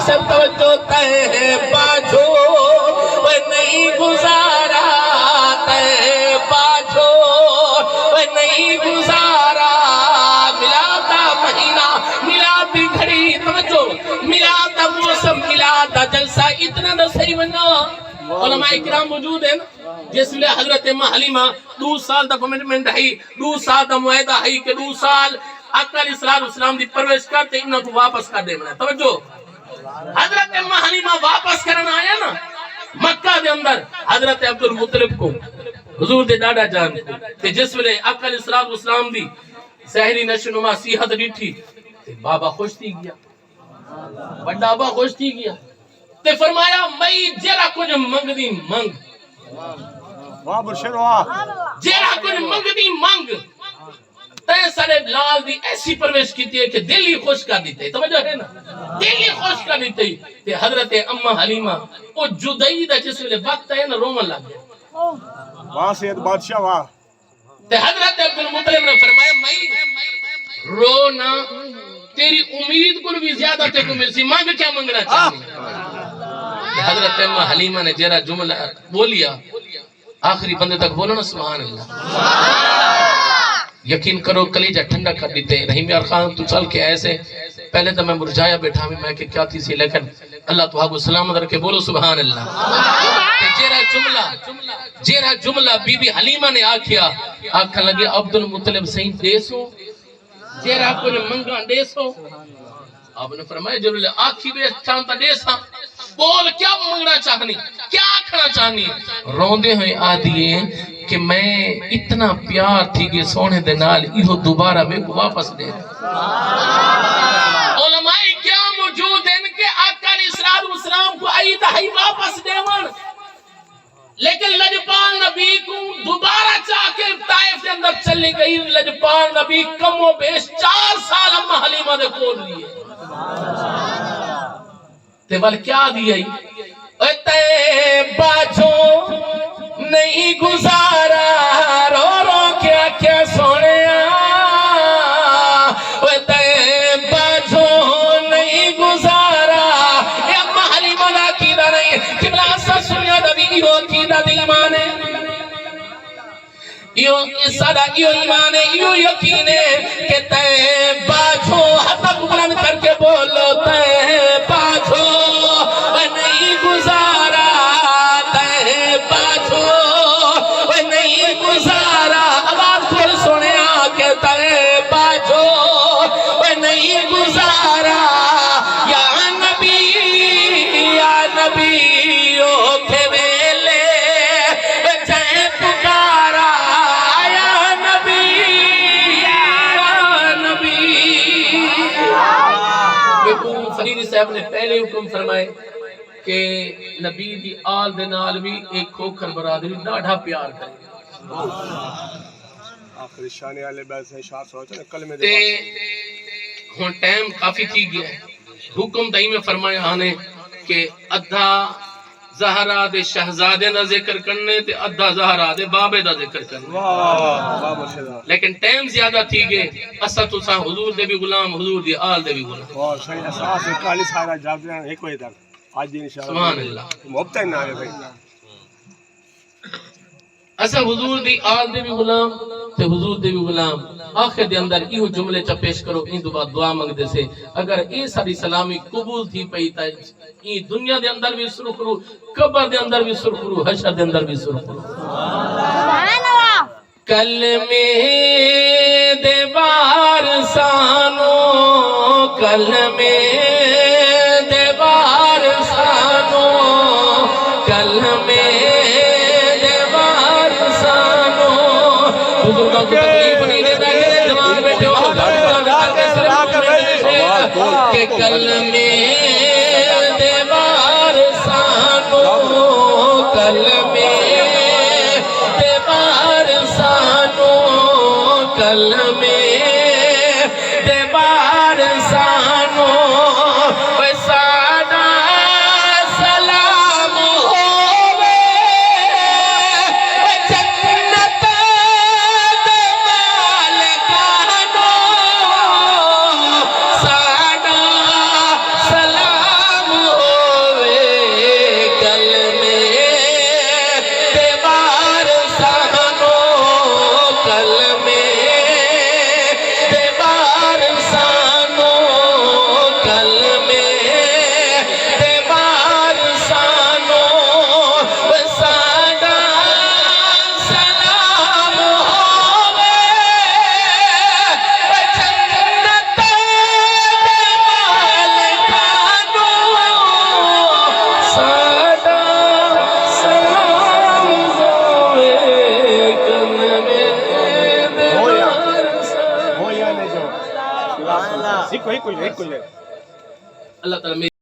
سب توجہ تے باجھو نہیں گزارا تے باجھو نہیں گزارا میلاد مہینہ میلاد دی گھڑی توجہ میلاد دا موسم میلاد دا جلسہ اتنا نہ صحیح بننا علماء اکرام موجود ہیں جس لئے حضرت حلیمہ 2 سال دا کمٹمنٹ ہے 2 سال دا معاہدہ ہے کہ 2 سال آقا علیہ السلام دی پرویش کرتے انہوں کو واپس کر دے منا توجہ حضرت حلیمہ واپس کرنا آیا نا مکہ دے اندر حضرت عبدالمطلب کو حضور دے ڈاڈا جان تے جس ویلے آقا علیہ السلام دی ظاہری نشونما صحت ڈیٹھی تے بابا خوش تھی گیا بڑا بابا خوش تھی گیا تے فرمایا مئی جیرا کچھ منگ دی منگ جیرا کچھ منگ دی منگ تے سارے لال دی ایسی پرویش کی تھی کہ دل ہی خوش کر دیتے توجہ ہے نا دل ہی خوش کر دیتے تے حضرت امہ حلیمہ او جدائی دا جس ویلے وقت ہے نا رومن لگ گیا واہ سید بادشاہ واہ تے حضرت عبدالمطلب نے فرمایا میں رو نہ تیری امید کو بھی زیادہ تے کو مل سی مانگ کیا منگنا چاہیے حضرت امہ حلیمہ نے جیرا جملہ بولیا آخری بندے تک بولو نا سبحان اللہ یقین کرو کلیجہ ٹھنڈا کر دیتے نہیں میار خان تو چل کے ایسے پہلے تو میں مرجایا بیٹھا میں کہ کیا تھی سی لیکن اللہ تو آگو سلام در کے بولو سبحان اللہ جیرا جملہ بی بی حلیمہ نے آکھیا آکھا لگے عبدالمطلب صحیح دیسو جیرا کل منگا دیسو آپ نے فرمایا جب آکھی بے چانتا دیسا بول کیا منگنا چاہنی کیا آکھنا چاہنی روندے ہوئے آدھیے کہ میں اتنا پیار تھی کہ سونے دے نال ایہو دوبارہ میں کو واپس دے علماء کیا موجود ہیں کہ آقا علیہ السلام کو آئی تہائی واپس دے من لیکن لجپال نبی کو دوبارہ چاہ کے طائف کے اندر چلی گئی لجپال نبی کم و بیش 4 سال امہ حلیمہ دے کھول لیے تے بل کیا دیئی تے باجھو نہیں گزارا رو رو کیا کیا سونے تے باجھو نہیں گزارا یہ امہ حلیمہ دا عقیدہ نہیں قبلہ سا سنیا نبی ایو عقیدہ دی ایمان ہے ایو سارا ایو ایمان ہے ایو یقین ہے کہ تے باجھو حتی بلند کر کے بولو تے باجھو نہیں گزارا تے باجھو نہیں گزارا آواز پھر سنے آکے تے باجھو نہیں گزارا یا نبی او کے ویلے جائے پکارا یا نبی فریدی صاحب نے پہلے حکم فرمائے کہ نبی دی آل دے نال بھی ایک کھوکھر برادری ڈاڑھا پیار کرے آخری شانے والے بیت سے اشار سوچا کلمے دے تے ہون ٹائم کافی تھی گیا ہے حکم دائی میں فرمایا آنے کہ ادھا زہرہ دے شہزادے دا ذکر کرنے تے ادھا زہرہ دے بابے دا ذکر کرنے لیکن ٹائم زیادہ تھی گئے اسا تو سا حضور دے بھی غلام حضور دی آل دے بھی غلام اور صحیح احساس ہے کالی سارا جاب دینا ایک وجہ تک آج دین انشاءاللہ سبحان اللہ محبت ہے نا بھائی اسا حضور دی آل دے بھی غلام تے حضور دے بھی غلام آخر دے اندر ایہو جملے چا پیش کرو این دو بعد دعا مانگ دے سے اگر اے ساری سلامی قبول تھی پئی تا این دنیا دے اندر بھی سرخ رو قبر دے اندر بھی سرخ رو حشر دے اندر بھی سرخ رو کلمے دے بار سانو کلمے دے بار سانو کلمے دے بار سانو بزرگوں کو تکلیف نہیں دیتا کہ جوان بیٹھے ہو کہ کلمے دے بار سانو کلمے دے بار سانو کلمے دے بار سانو ساڈا سلام ہووے جنت دے مالکانو ساڈا سلام ایک کو لے اللہ تعالیٰ